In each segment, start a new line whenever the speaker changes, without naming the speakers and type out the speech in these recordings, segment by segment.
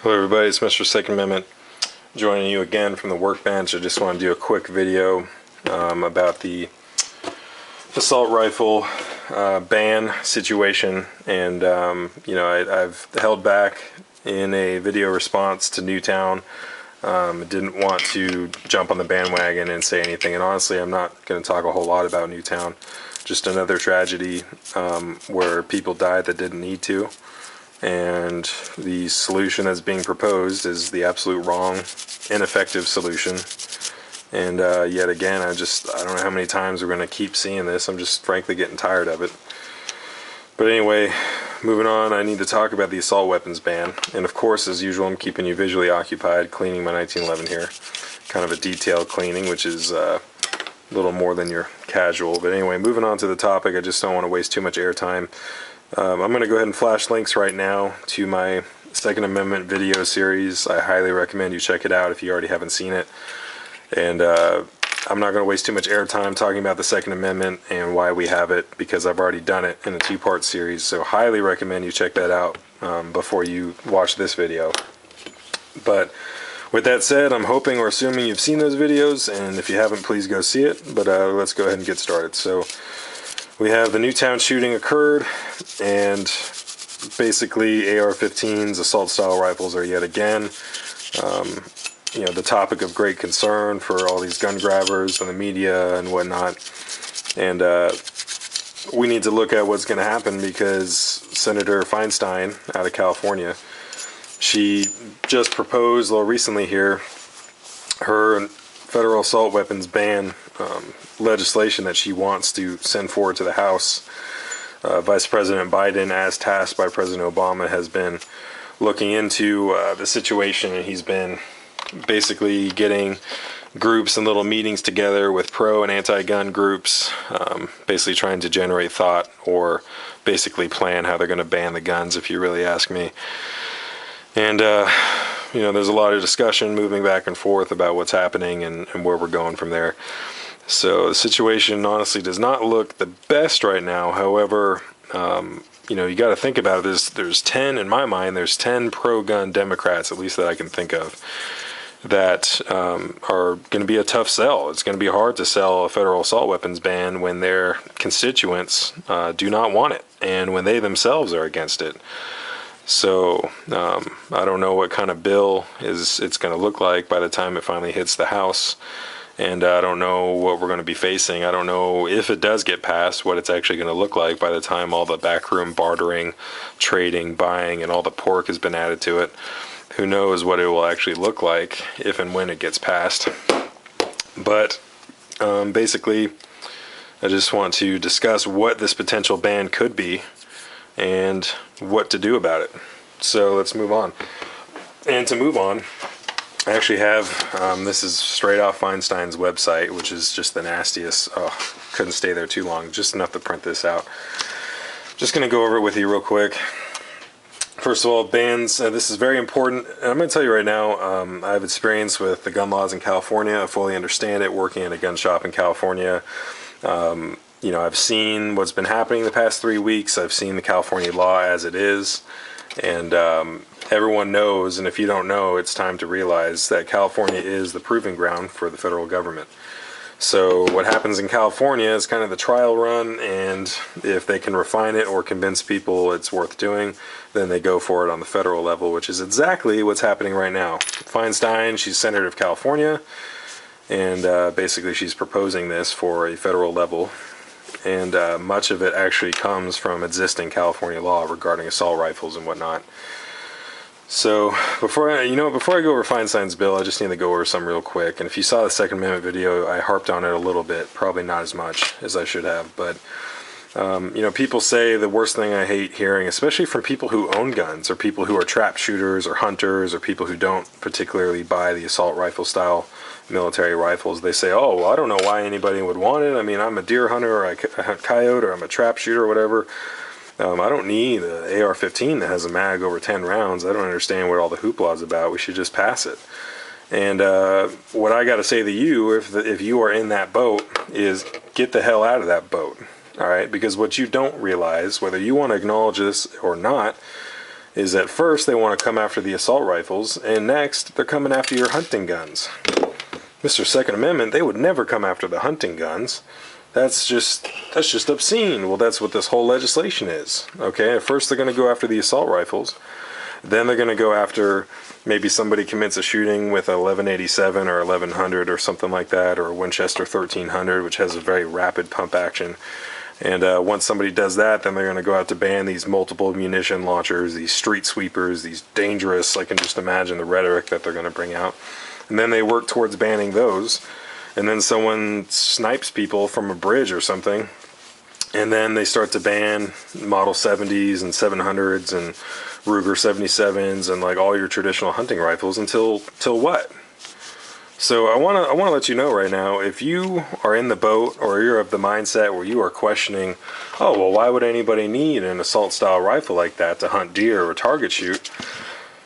Hello everybody, it's Mr. Second Amendment joining you again from the workbench. I just want to do a quick video about the assault rifle ban situation, and I've held back in a video response to Newtown. Didn't want to jump on the bandwagon and say anything, and honestly I'm not going to talk a whole lot about Newtown. Just another tragedy where people died that didn't need to. And the solution that's being proposed is the absolute wrong, ineffective solution. And yet again, I don't know how many times we're going to keep seeing this. I'm just frankly getting tired of it. But anyway, moving on, I need to talk about the assault weapons ban. And of course, as usual, I'm keeping you visually occupied, cleaning my 1911 here. Kind of a detailed cleaning, which is a little more than your casual. But anyway, moving on to the topic, I just don't want to waste too much airtime. I'm going to go ahead and flash links right now to my Second Amendment video series. I highly recommend you check it out if you already haven't seen it. And I'm not going to waste too much airtime talking about the Second Amendment and why we have it, because I've already done it in a two-part series. So highly recommend you check that out before you watch this video. But with that said, I'm hoping or assuming you've seen those videos, and if you haven't, please go see it. But let's go ahead and get started. So we have the Newtown shooting occurred, and basically AR-15s, assault-style rifles, are yet again, the topic of great concern for all these gun grabbers and the media and whatnot. And we need to look at what's going to happen, because Senator Feinstein out of California, she just proposed a little recently here her federal assault weapons ban legislation that she wants to send forward to the House. Vice President Biden, as tasked by President Obama, has been looking into the situation, and he's been basically getting groups and little meetings together with pro and anti-gun groups, basically trying to generate thought, or basically plan how they're going to ban the guns, if you really ask me. And there's a lot of discussion moving back and forth about what's happening and where we're going from there. So the situation honestly does not look the best right now. However, you got to think about it. There's 10, in my mind, there's 10 pro-gun Democrats, at least that I can think of, that are going to be a tough sell. It's going to be hard to sell a federal assault weapons ban when their constituents do not want it, and when they themselves are against it. So I don't know what kind of bill it's going to look like by the time it finally hits the House. And I don't know what we're going to be facing. I don't know if it does get passed, what it's actually going to look like by the time all the backroom bartering, trading, buying, and all the pork has been added to it. Who knows what it will actually look like if and when it gets passed. But basically, I just want to discuss what this potential ban could be and what to do about it. So let's move on. And to move on, I actually have, this is straight off Feinstein's website, which is just the nastiest. Oh, couldn't stay there too long, just enough to print this out. Just going to go over it with you real quick. First of all, bans, this is very important. And I'm going to tell you right now, I have experience with the gun laws in California. I fully understand it, working in a gun shop in California. I've seen what's been happening the past 3 weeks. I've seen the California law as it is. And everyone knows, and if you don't know, it's time to realize that California is the proving ground for the federal government. So what happens in California is kind of the trial run, and if they can refine it or convince people it's worth doing, then they go for it on the federal level, which is exactly what's happening right now. Feinstein, she's Senator of California, and basically she's proposing this for a federal level. And much of it actually comes from existing California law regarding assault rifles and whatnot. So before I go over Feinstein's bill, I just need to go over some real quick. And if you saw the Second Amendment video, I harped on it a little bit, probably not as much as I should have. But people say the worst thing I hate hearing, especially from people who own guns, or people who are trap shooters or hunters, or people who don't particularly buy the assault rifle style military rifles. They say, oh, well, I don't know why anybody would want it. I mean, I'm a deer hunter, or I hunt coyote, or I'm a trap shooter, or whatever. I don't need an AR-15 that has a mag over 10 rounds. I don't understand what all the hoopla is about. We should just pass it. And what I got to say to you, if you are in that boat, is get the hell out of that boat. All right? Because what you don't realize, whether you want to acknowledge this or not, is at first they want to come after the assault rifles, and next they're coming after your hunting guns. Mr. Second Amendment, they would never come after the hunting guns. That's just obscene. Well, that's what this whole legislation is. Okay, at first they're going to go after the assault rifles. Then they're going to go after maybe somebody commits a shooting with a 1187 or 1100 or something like that, or a Winchester 1300, which has a very rapid pump action. And once somebody does that, then they're going to go out to ban these multiple munition launchers, these street sweepers, these dangerous, I can just imagine the rhetoric that they're going to bring out. And then they work towards banning those. And then someone snipes people from a bridge or something. And then they start to ban Model 70s and 700s and Ruger 77s and like all your traditional hunting rifles until what? So I want to let you know right now, if you are in the boat or you're of the mindset where you are questioning, oh, well, why would anybody need an assault style rifle like that to hunt deer or target shoot?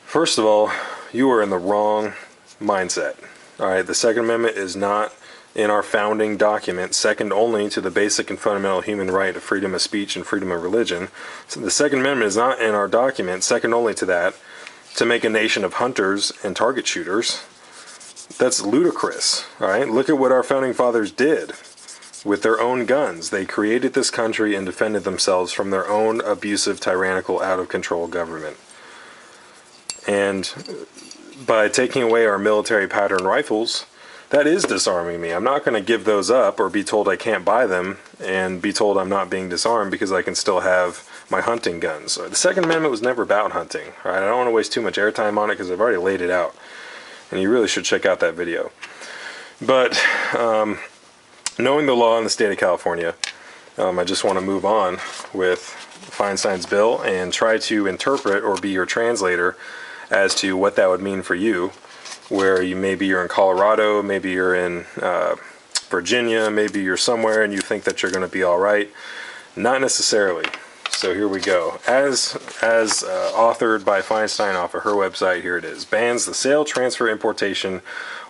First of all, you are in the wrong mindset. All right, the Second Amendment is not in our founding document, second only to the basic and fundamental human right of freedom of speech and freedom of religion. So the Second Amendment is not in our document, second only to that, to make a nation of hunters and target shooters. That's ludicrous. All right, look at what our founding fathers did with their own guns. They created this country and defended themselves from their own abusive, tyrannical, out of control government. And by taking away our military pattern rifles, that is disarming me. I'm not going to give those up or be told I can't buy them and be told I'm not being disarmed because I can still have my hunting guns. The Second Amendment was never about hunting. Right? I don't want to waste too much airtime on it because I've already laid it out. And you really should check out that video. But knowing the law in the state of California, I just want to move on with Feinsteins Bill and try to interpret or be your translator as to what that would mean for you, where maybe you're in Colorado, maybe you're in Virginia, maybe you're somewhere and you think that you're going to be all right. Not necessarily. So here we go. As authored by Feinstein off of her website, here it is. Bans the sale, transfer, importation,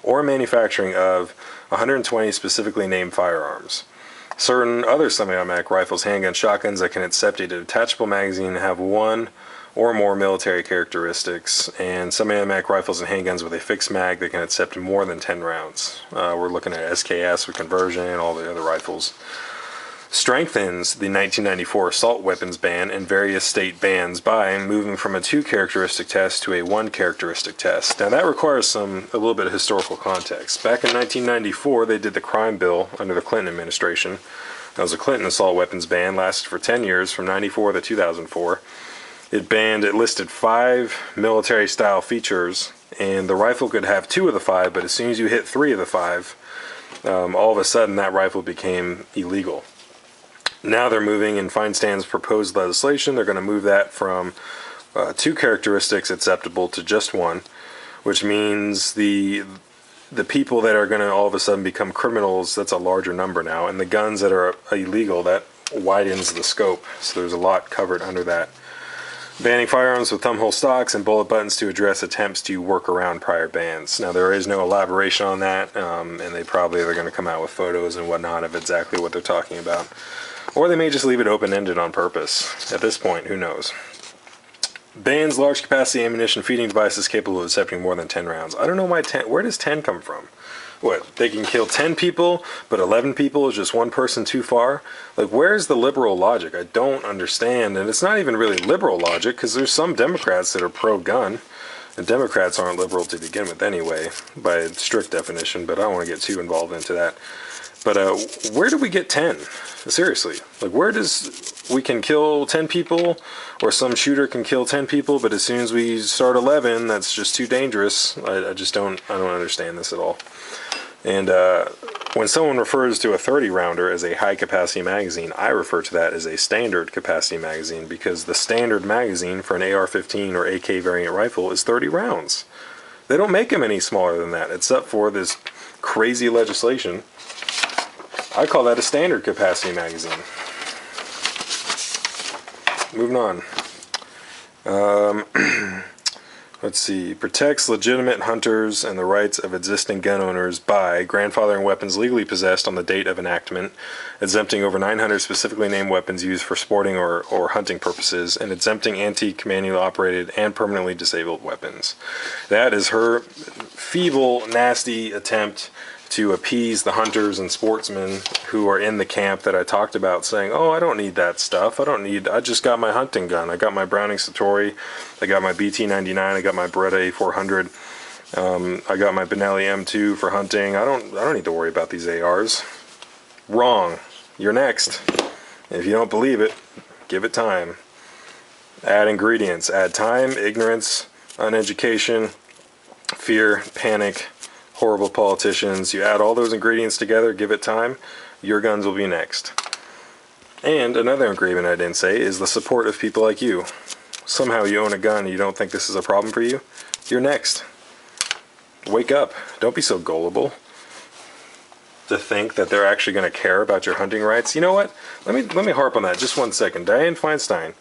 or manufacturing of 120 specifically named firearms. Certain other semi-automatic rifles, handguns, shotguns that can accept a detachable magazine and have one or more military characteristics, and semi-automatic rifles and handguns with a fixed mag that can accept more than 10 rounds. We're looking at SKS with conversion and all the other rifles. Strengthens the 1994 assault weapons ban and various state bans by moving from a 2-characteristic test to a 1-characteristic test. Now that requires a little bit of historical context. Back in 1994, they did the crime bill under the Clinton administration. That was a Clinton assault weapons ban, lasted for 10 years from 94 to 2004. It listed 5 military style features, and the rifle could have 2 of the 5, but as soon as you hit 3 of the 5, all of a sudden that rifle became illegal. Now they're moving in Feinstein's proposed legislation. They're going to move that from 2 characteristics acceptable to just 1, which means the people that are going to all of a sudden become criminals, that's a larger number now, and the guns that are illegal, that widens the scope. So there's a lot covered under that. Banning firearms with thumbhole stocks and bullet buttons to address attempts to work around prior bans. Now there is no elaboration on that, and they're going to come out with photos and whatnot of exactly what they're talking about. Or they may just leave it open-ended on purpose. At this point, who knows? Bans large capacity ammunition feeding devices capable of accepting more than 10 rounds. I don't know why 10, where does 10 come from? What, they can kill 10 people, but 11 people is just one person too far? Like, where's the liberal logic? I don't understand. And it's not even really liberal logic, because there's some Democrats that are pro-gun. And Democrats aren't liberal to begin with anyway, by strict definition, but I don't want to get too involved into that. But where do we get 10? Seriously. Like, where does we can kill 10 people, or some shooter can kill 10 people, but as soon as we start 11, that's just too dangerous. I don't understand this at all. And when someone refers to a 30-rounder as a high-capacity magazine, I refer to that as a standard capacity magazine, because the standard magazine for an AR-15 or AK variant rifle is 30 rounds. They don't make them any smaller than that, except for this crazy legislation. I call that a standard capacity magazine. Moving on. let's see, protects legitimate hunters and the rights of existing gun owners by grandfathering weapons legally possessed on the date of enactment, exempting over 900 specifically named weapons used for sporting or hunting purposes, and exempting antique, manual operated, and permanently disabled weapons. That is her feeble, nasty attempt to appease the hunters and sportsmen who are in the camp that I talked about, saying, oh, I don't need that stuff. I just got my hunting gun. I got my Browning Satori. I got my BT-99. I got my Beretta A400. I got my Benelli M2 for hunting. I don't need to worry about these ARs. Wrong. You're next. If you don't believe it, give it time. Add ingredients. Add time, ignorance, uneducation, fear, panic, horrible politicians. You add all those ingredients together, give it time, your guns will be next. And another ingredient I didn't say is the support of people like you. Somehow you own a gun and you don't think this is a problem for you, you're next. Wake up. Don't be so gullible to think that they're actually going to care about your hunting rights. You know what? Let me harp on that just 1 second. Dianne Feinstein,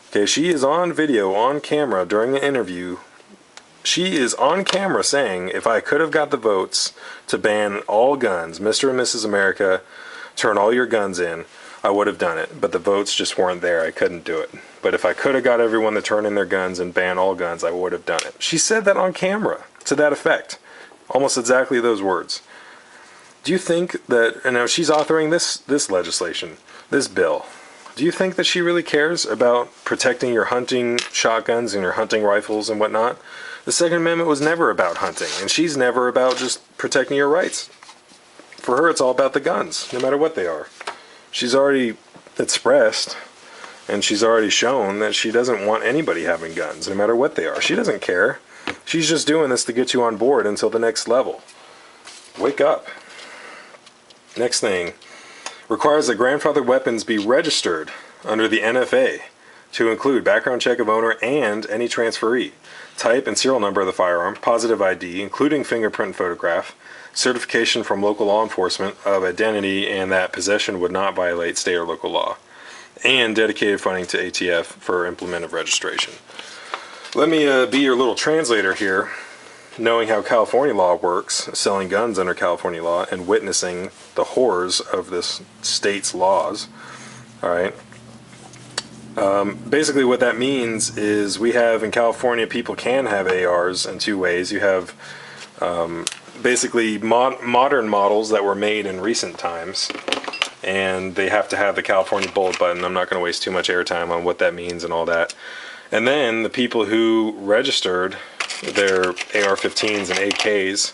okay, she is on video, on camera during an interview. She is on camera saying, if I could have got the votes to ban all guns, Mr. and Mrs. America, turn all your guns in, I would have done it. But the votes just weren't there. I couldn't do it. But if I could have got everyone to turn in their guns and ban all guns, I would have done it. She said that on camera, to that effect. Almost exactly those words. Do you think that, and now she's authoring this legislation, this bill, do you think that she really cares about protecting your hunting shotguns and your hunting rifles and whatnot? The Second Amendment was never about hunting, and she's never about just protecting your rights. For her, it's all about the guns, no matter what they are. She's already expressed, and she's already shown that she doesn't want anybody having guns, no matter what they are. She doesn't care. She's just doing this to get you on board until the next level. Wake up. Next thing. Requires that grandfathered weapons be registered under the NFA to include background check of owner and any transferee, type and serial number of the firearm, positive ID, including fingerprint and photograph, certification from local law enforcement of identity and that possession would not violate state or local law, and dedicated funding to ATF for implement of registration. Let me be your little translator here, knowing how California law works, selling guns under California law, and witnessing the horrors of this state's laws. All right. Basically what that means is we have in California, people can have ARs in two ways. You have basically modern models that were made in recent times, and they have to have the California bullet button. I'm not going to waste too much airtime on what that means and all that. And then the people who registered their AR-15s and AKs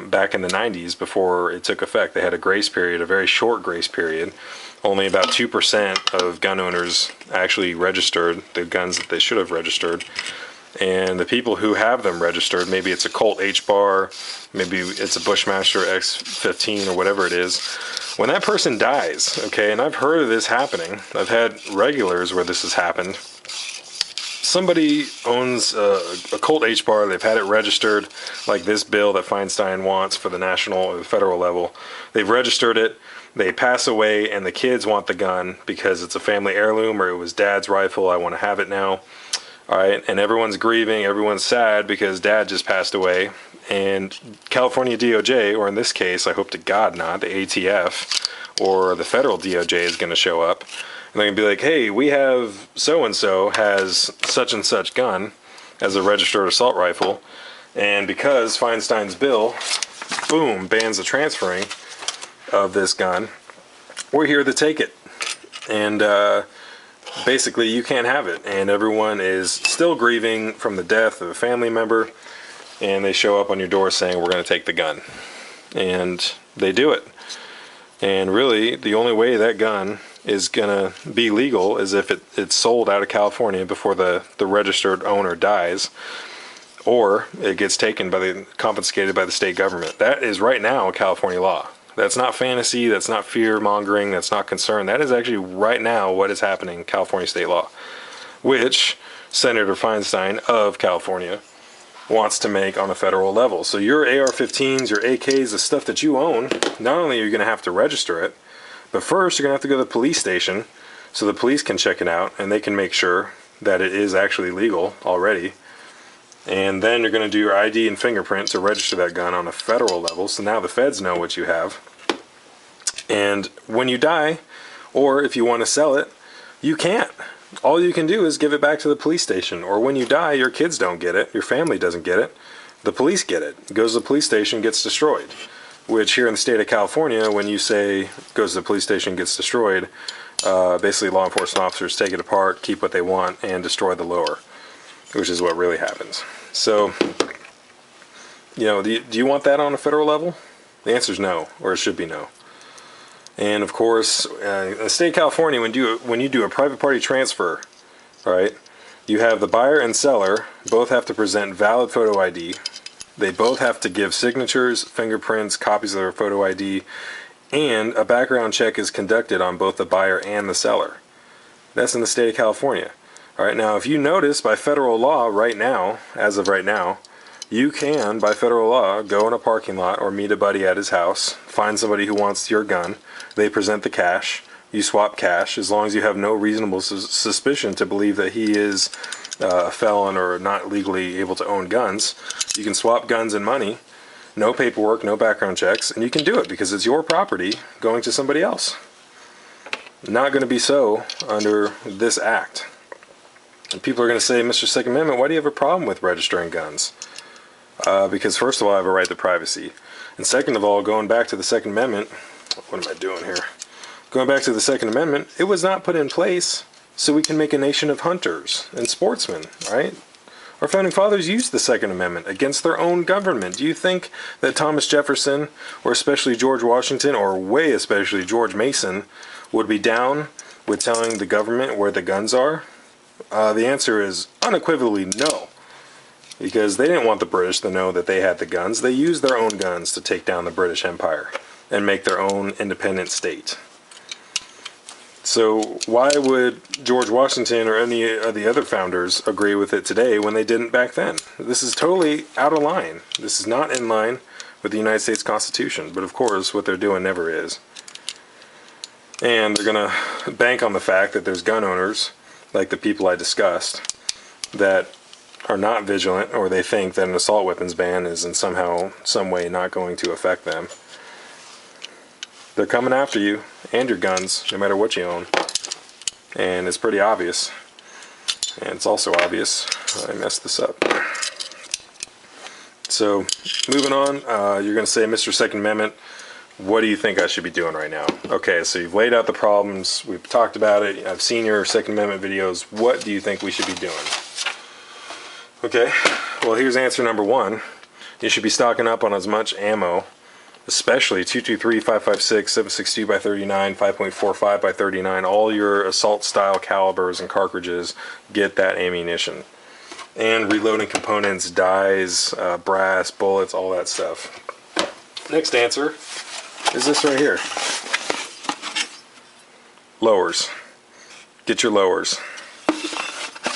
back in the 90s, before it took effect, they had a grace period, a very short grace period. Only about 2% of gun owners actually registered the guns that they should have registered. And the people who have them registered, maybe it's a Colt H-Bar, maybe it's a Bushmaster X15 or whatever it is, when that person dies, okay, and I've heard of this happening, I've had regulars where this has happened. Somebody owns a Colt H-Bar, they've had it registered, like this bill that Feinstein wants for the national or the federal level. They've registered it, they pass away, and the kids want the gun because it's a family heirloom, or it was dad's rifle, I want to have it now. All right, and everyone's grieving, everyone's sad because dad just passed away, and California DOJ, or in this case, I hope to God not, the ATF, or the federal DOJ is going to show up, and they're going to be like, hey, we have so-and-so has such and such gun as a registered assault rifle, and because Feinsteins Bill, boom, bans the transferring of this gun, we're here to take it. And basically you can't have it, and everyone is still grieving from the death of a family member, and they show up on your door saying we're going to take the gun, and they do it. And really the only way that gun is going to be legal is if it's sold out of California before the registered owner dies, or it gets taken by confiscated by the state government. That is right now California law. That's not fantasy, that's not fear-mongering, that's not concern. That is actually right now what is happening in California state law, which Senator Feinstein of California wants to make on a federal level. So your AR-15s, your AKs, the stuff that you own, not only are you going to have to register it, but first you're going to have to go to the police station so the police can check it out and they can make sure that it is actually legal already. And then you're going to do your ID and fingerprint to register that gun on a federal level. So now the feds know what you have. And when you die, or if you want to sell it, you can't. All you can do is give it back to the police station. Or when you die, your kids don't get it, your family doesn't get it, the police get it. It goes to the police station, gets destroyed. Which here in the state of California, when you say goes to the police station, gets destroyed, basically law enforcement officers take it apart, keep what they want, and destroy the lower, which is what really happens. So, you know, do you want that on a federal level? The answer is no, or it should be no. And of course, in the state of California, when you do a private party transfer, all right, you have the buyer and seller both have to present valid photo ID. They both have to give signatures, fingerprints, copies of their photo ID, and a background check is conducted on both the buyer and the seller. That's in the state of California. All right, now if you notice by federal law right now, as of right now, you can, by federal law, go in a parking lot or meet a buddy at his house, find somebody who wants your gun, they present the cash, you swap cash, as long as you have no reasonable suspicion to believe that he is a felon or not legally able to own guns. You can swap guns and money, no paperwork, no background checks, and you can do it because it's your property going to somebody else. Not going to be so under this act. And people are going to say, Mr. Second Amendment, why do you have a problem with registering guns? Because first of all, I have a right to privacy. And second of all, going back to the Second Amendment, what am I doing here? Going back to the Second Amendment, it was not put in place so we can make a nation of hunters and sportsmen, right? Our founding fathers used the Second Amendment against their own government. Do you think that Thomas Jefferson, or especially George Washington, or way especially George Mason, would be down with telling the government where the guns are? The answer is unequivocally no. Because they didn't want the British to know that they had the guns. They used their own guns to take down the British Empire and make their own independent state. So why would George Washington or any of the other founders agree with it today when they didn't back then? This is totally out of line. This is not in line with the United States Constitution. But of course, what they're doing never is. And they're going to bank on the fact that there's gun owners, like the people I discussed, that are not vigilant, or they think that an assault weapons ban is in some way not going to affect them. They're coming after you and your guns, no matter what you own. And it's pretty obvious. And it's also obvious I messed this up. So, moving on, you're going to say, Mr. Second Amendment, what do you think I should be doing right now? Okay, so you've laid out the problems, we've talked about it, I've seen your Second Amendment videos, what do you think we should be doing? Okay, well here's answer number one. You should be stocking up on as much ammo, especially 223, 556, 762 by 39, 5.45 by 39, all your assault style calibers and cartridges, get that ammunition. And reloading components, dies, brass, bullets, all that stuff. Next answer is this right here. Lowers. Get your lowers.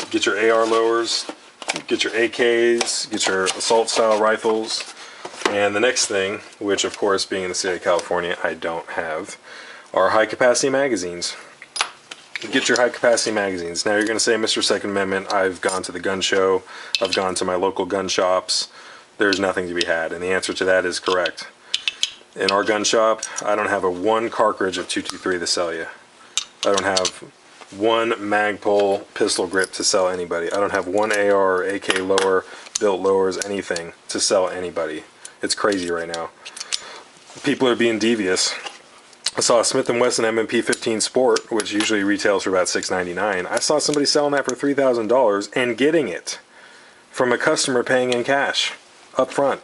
Get your AR lowers. Get your AKs, get your assault style rifles, and the next thing, which of course being in the state of California I don't have, are high capacity magazines. Get your high capacity magazines. Now you're going to say, Mr. Second Amendment, I've gone to the gun show, I've gone to my local gun shops, there's nothing to be had, and the answer to that is correct. In our gun shop, I don't have a one cartridge of 223 to sell you. I don't have one Magpul pistol grip to sell anybody. I don't have one AR or AK lower, built lowers, anything to sell anybody. It's crazy right now. People are being devious. I saw a Smith & Wesson M&P 15 Sport, which usually retails for about $6.99. I saw somebody selling that for $3,000 and getting it from a customer paying in cash up front.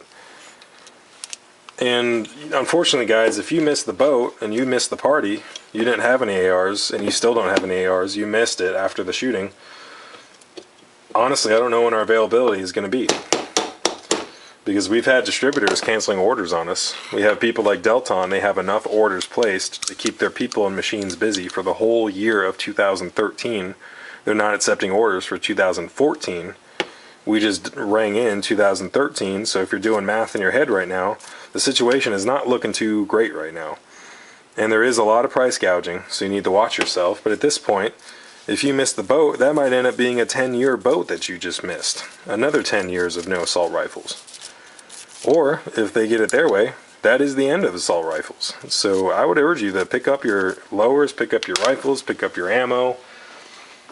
And unfortunately, guys, if you missed the boat and you missed the party, you didn't have any ARs, and you still don't have any ARs, you missed it after the shooting. Honestly, I don't know when our availability is going to be. Because we've had distributors canceling orders on us. We have people like Delton, they have enough orders placed to keep their people and machines busy for the whole year of 2013. They're not accepting orders for 2014. We just rang in 2013, so if you're doing math in your head right now, the situation is not looking too great right now. And there is a lot of price gouging, so you need to watch yourself. But at this point, If you miss the boat, that might end up being a 10-year boat that you just missed. Another 10 years of no assault rifles. Or, if they get it their way, that is the end of assault rifles. So I would urge you to pick up your lowers, pick up your rifles, pick up your ammo.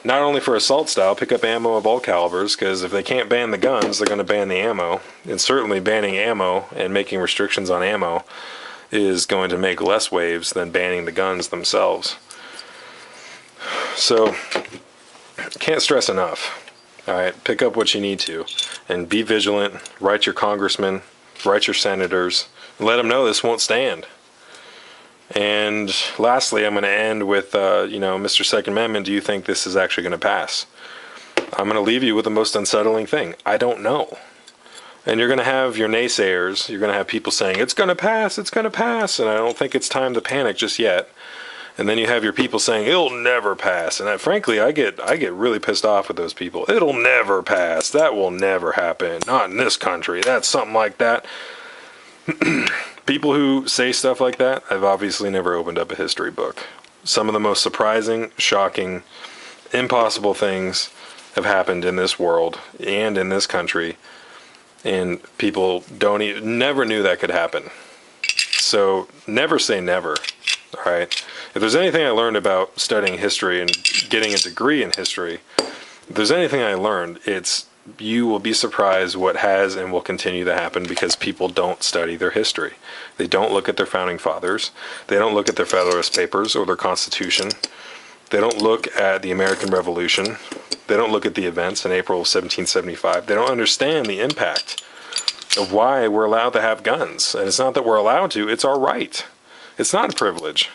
Not only for assault style, pick up ammo of all calibers, because if they can't ban the guns, they're going to ban the ammo. And certainly banning ammo and making restrictions on ammo is going to make less waves than banning the guns themselves. So, can't stress enough. Alright, pick up what you need to. And be vigilant. Write your congressmen, write your senators, and let them know this won't stand. And lastly, I'm going to end with, Mr. Second Amendment, do you think this is actually going to pass? I'm going to leave you with the most unsettling thing. I don't know. And you're going to have your naysayers. You're going to have people saying, it's going to pass, it's going to pass. And I don't think it's time to panic just yet. And then you have your people saying, it'll never pass. And frankly, I get really pissed off with those people. It'll never pass. That will never happen. Not in this country. That's something like that. People who say stuff like that have obviously never opened up a history book. Some of the most surprising, shocking, impossible things have happened in this world and in this country. And people never knew that could happen. So never say never. All right. If there's anything I learned about studying history and getting a degree in history, if there's anything I learned, it's you will be surprised what has and will continue to happen because people don't study their history. They don't look at their founding fathers. They don't look at their Federalist Papers or their Constitution. They don't look at the American Revolution. They don't look at the events in April of 1775. They don't understand the impact of why we're allowed to have guns. And it's not that we're allowed to, it's our right. It's not a privilege.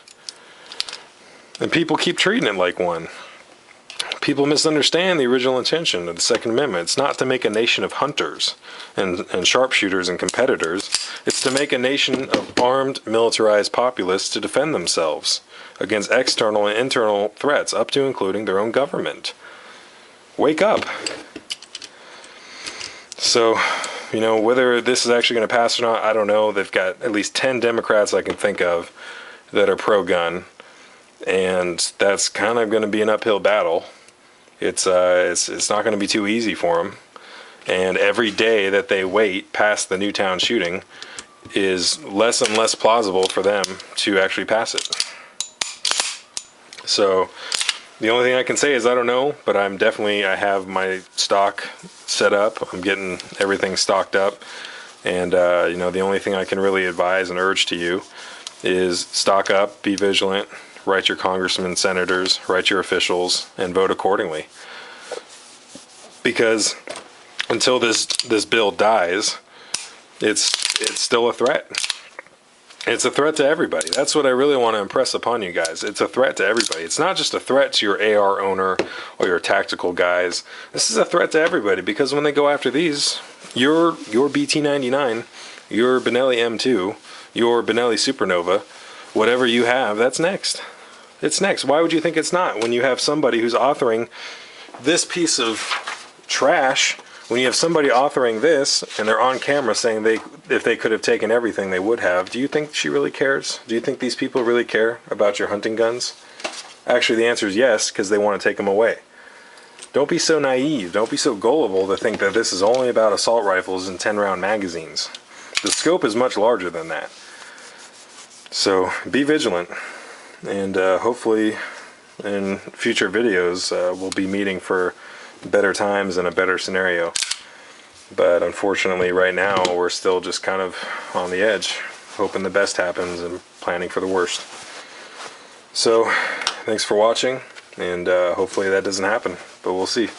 And people keep treating it like one. People misunderstand the original intention of the Second Amendment. It's not to make a nation of hunters and sharpshooters and competitors. It's to make a nation of armed, militarized populists to defend themselves against external and internal threats, up to including their own government. Wake up. So, whether this is actually going to pass or not, I don't know. They've got at least 10 Democrats I can think of that are pro-gun, and that's kind of going to be an uphill battle. It's not going to be too easy for them. And every day that they wait past the Newtown shooting is less and less plausible for them to actually pass it. So the only thing I can say is I don't know, but I have my stock set up. I'm getting everything stocked up. And, the only thing I can really advise and urge to you is stock up, be vigilant, write your congressmen, senators, write your officials, and vote accordingly. Because until this bill dies, it's still a threat. It's a threat to everybody. That's what I really want to impress upon you guys. It's a threat to everybody. It's not just a threat to your AR owner or your tactical guys. This is a threat to everybody, because when they go after these, your BT-99, your Benelli M2, your Benelli Supernova, whatever you have, that's next. It's next. Why would you think it's not when you have somebody who's authoring this piece of trash? When you have somebody authoring this and they're on camera saying if they could have taken everything, they would have, do you think she really cares? Do you think these people really care about your hunting guns? Actually, the answer is yes, because they want to take them away. Don't be so naive. Don't be so gullible to think that this is only about assault rifles and 10-round magazines. The scope is much larger than that. So be vigilant. And hopefully in future videos we'll be meeting for better times and a better scenario. But unfortunately right now we're still just kind of on the edge, hoping the best happens and planning for the worst. So thanks for watching, and hopefully that doesn't happen, but we'll see.